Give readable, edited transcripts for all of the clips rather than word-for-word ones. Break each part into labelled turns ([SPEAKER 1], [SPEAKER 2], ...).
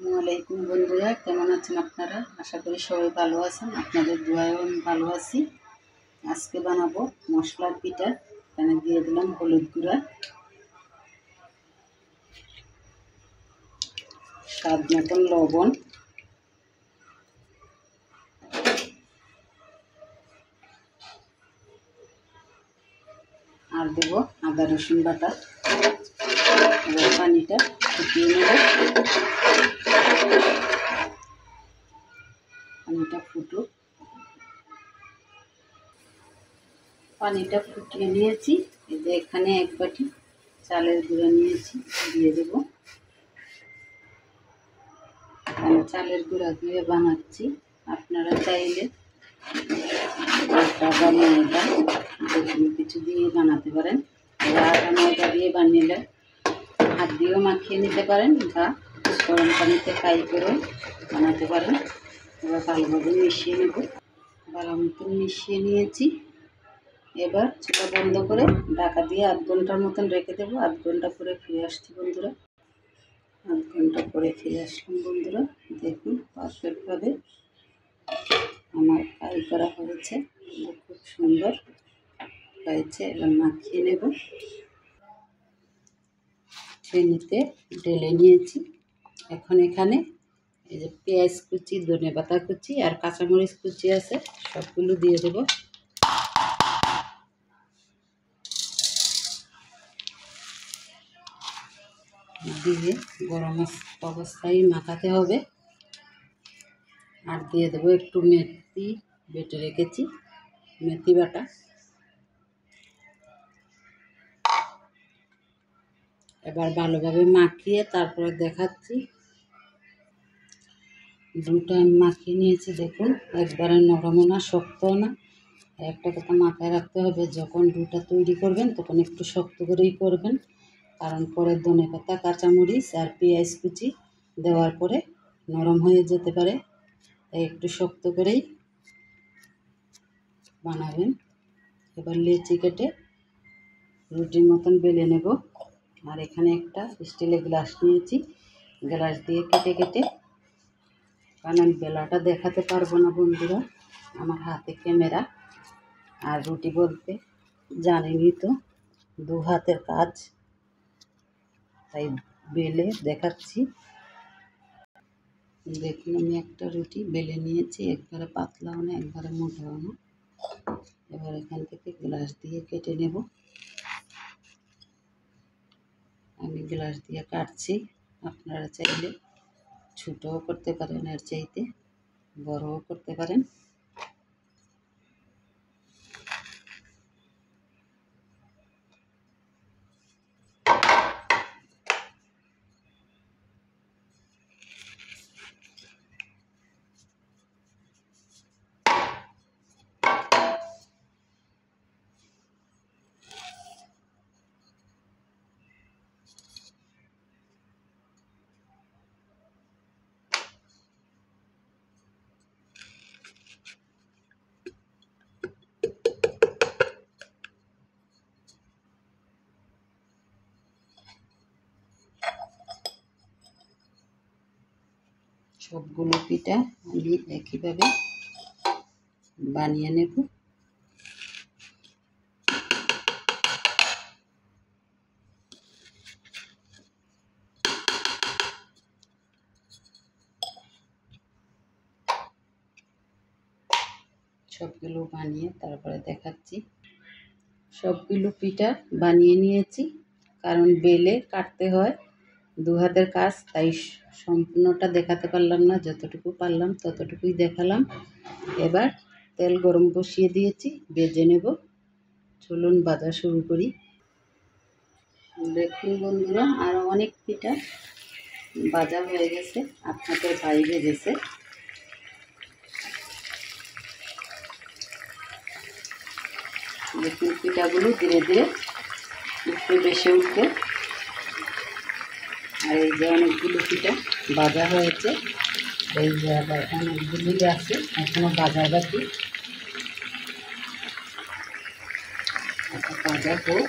[SPEAKER 1] আসসালামাইকুম বন্ধুরা, কেমন আছেন আপনারা? আশা করি সবাই ভালো আছেন। আপনাদের দোয়ায়ও আমি ভালো আছি। আজকে বানাবো মশলার পিঠা। এখানে দিয়ে দিলাম হলুদ গুঁড়া, স্বাদ মতন লবণ, আর দেবো আদা রসুন বাটা। এবার পানিটা ফুটিয়ে নেব। পানিটা ফুটুক। পানিটা ফুটিয়ে নিয়েছি। এই যে এখানে এক বাটি চালের গুঁড়া নিয়েছি, দিয়ে দেব। আমি চালের গুঁড়া দিয়ে বানাচ্ছি। আপনারা চাইলে আটা বা ময়দা যে কোনো কিছু দিয়ে বানাতে পারেন। আটা ময়দা দিয়ে বানিয়ে হাত দিয়েও মাখিয়ে নিতে পারেন বা গরম পানিতে ফ্রাই করেও বানাতে পারেন। এবার ভালোভাবে মিশিয়ে নেব। ভালো মতন মিশিয়ে নিয়েছি। এবার চুলা বন্ধ করে ঢাকা দিয়ে আধ ঘন্টার মতন রেখে দেবো। আধ ঘন্টা পরে ফিরে আসছি বন্ধুরা। আধ ঘন্টা পরে ফিরে আসলাম বন্ধুরা। দেখুন পারফেক্টভাবে আমার ফ্রাই করা হয়েছে, খুব সুন্দর হয়েছে। এবার মাখিয়ে নেব। ট্রেনিতে ঢেলে নিয়েছি। এখন এখানে এই যে পেঁয়াজ কুচি, ধনেপাতা কুচি আর কাঁচামরিচ কুচি আছে, সবগুলো দিয়ে দেব। দিয়ে গরম অবস্থায় মাখাতে হবে। আর দিয়ে দেবো একটু মেথি বেটে রেখেছি, মেথি বাটা। এবার ভালোভাবে মাখিয়ে তারপরে দেখাচ্ছি। দুটো আমি মাখিয়ে নিয়েছি, দেখুন একবারে নরমও না শক্তও না। একটা কথা মাথায় রাখতে হবে, যখন ডুটা তৈরি করবেন তখন একটু শক্ত করেই করবেন, কারণ পরে ধনেপাতা, কাঁচামরিচ আর পেঁয়াজ কুচি দেওয়ার পরে নরম হয়ে যেতে পারে। তাই একটু শক্ত করেই বানাবেন। এবার লেচি কেটে রুটির মতন বেলে নেব। আর এখানে একটা স্টিলের গ্লাস নিয়েছি, গ্লাস দিয়ে কেটে কেটে, কারণ আমি বেলাটা দেখাতে পারবো না বন্ধুরা, আমার হাতে ক্যামেরা। আর রুটি বলতে জানেনই তো, দু হাতের কাজ, তাই বেলে দেখাচ্ছি। দেখুন আমি একটা রুটি বেলে নিয়েছি, একবারে পাতলাও না একবারে মোটাও না। এবার এখান থেকে গ্লাস দিয়ে কেটে নেব। আমি গ্লাস দিয়ে কাটছি। আপনারা চাইলে ছোটও করতে পারেন, এর চাইতে বড়ও করতে পারেন। সবগুলো পিঠা আমি একইভাবে বানিয়ে নেব। সবগুলো বানিয়ে তারপরে দেখাচ্ছি। সবগুলো পিঠা বানিয়ে নিয়েছি, কারণ বেলে কাটতে হয়, দু হাতের কাজ, তাই সম্পূর্ণটা দেখাতে পারলাম না। যতটুকু পারলাম ততটুকুই দেখালাম। এবার তেল গরম বসিয়ে দিয়েছি, ভেজে নেব। চলুন ভাজা শুরু করি। দেখুন বন্ধুরা, আরও অনেক পিঠা ভাজা হয়ে গেছে, আপনাদের ভাই ভেজেছে। দেখুন পিঠাগুলো ধীরে ধীরে একটু বেশি উঠবে। আর এই যে অনেকগুলো পিঠা ভাজা হয়েছে, এই যে আবার অনেকগুলি আছে এখনো ভাজা বাকি। একটা ভাজা হোক,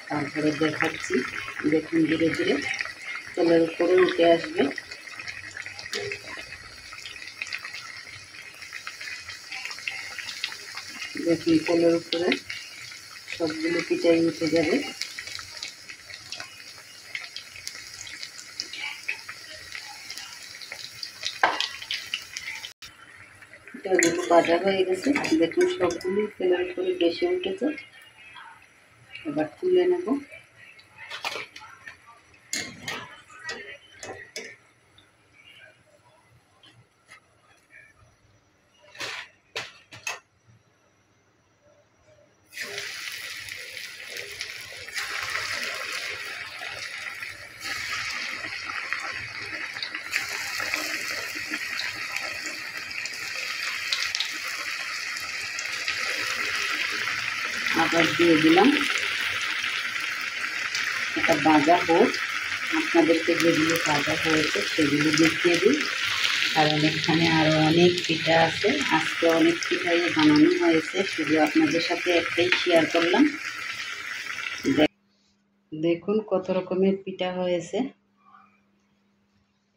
[SPEAKER 1] তারপরে দেখাচ্ছি। দেখুন ধীরে ধীরে তেলের উপরে উঠে আসবে। দেখুন তেলের উপরে সবগুলো পিঠাই উঠে যাবে। পিঠাগুলো ভাজা হয়ে গেছে, দেখুন সবগুলো তেলের উপরে বেশি উঠেছে। এবার তুলে নেব। আবার দিয়ে দিলাম। এটা ভাজা হোক, আপনাদেরকে যেগুলো ভাজা হয়েছে সেগুলো দেখিয়ে দিই, কারণ এখানে আরও অনেক পিঠা আছে। আজকে অনেক পিঠাই বানানো হয়েছে, শুধু আপনাদের সাথে একটাই শেয়ার করলাম। দেখুন কত রকমের পিঠা হয়েছে।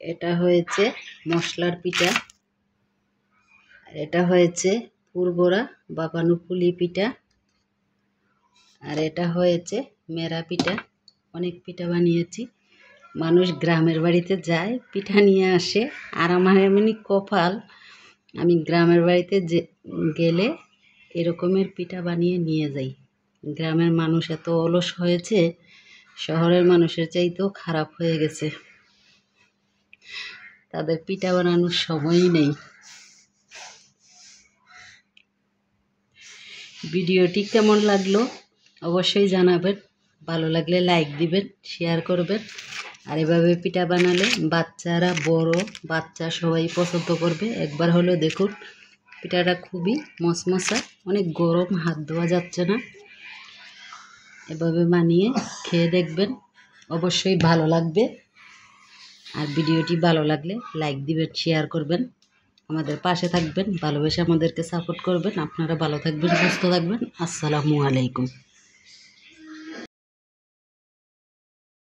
[SPEAKER 1] এটা হয়েছে মশলার পিঠা, আর এটা হয়েছে পুরবড়া বা পানুপুলি পিঠা, আর এটা হয়েছে মেরা পিঠা। অনেক পিঠা বানিয়েছি। মানুষ গ্রামের বাড়িতে যায় পিঠা নিয়ে আসে, আর আমার এমনি কপাল, আমি গ্রামের বাড়িতে গেলে এরকমের পিঠা বানিয়ে নিয়ে যাই। গ্রামের মানুষ এত অলস হয়েছে, শহরের মানুষের চাইতেও খারাপ হয়ে গেছে। তাদের পিঠা বানানোর সময়ই নেই। ভিডিওটি কেমন লাগলো অবশ্যই জানাবেন। ভালো লাগলে লাইক দিবেন, শেয়ার করবেন। আর এভাবে পিঠা বানালে বাচ্চারা বড় বাচ্চা সবাই পছন্দ করবে। একবার হলেও দেখুন, পিঠাটা খুবই মচমচা, অনেক গরম, হাত ধোয়া যাচ্ছে না। এভাবে বানিয়ে খেয়ে দেখবেন, অবশ্যই ভালো লাগবে। আর ভিডিওটি ভালো লাগলে লাইক দিবেন, শেয়ার করবেন, আমাদের পাশে থাকবেন, ভালোবেসে আমাদেরকে সাপোর্ট করবেন। আপনারা ভালো থাকবেন, সুস্থ থাকবেন। আসসালামু আলাইকুম।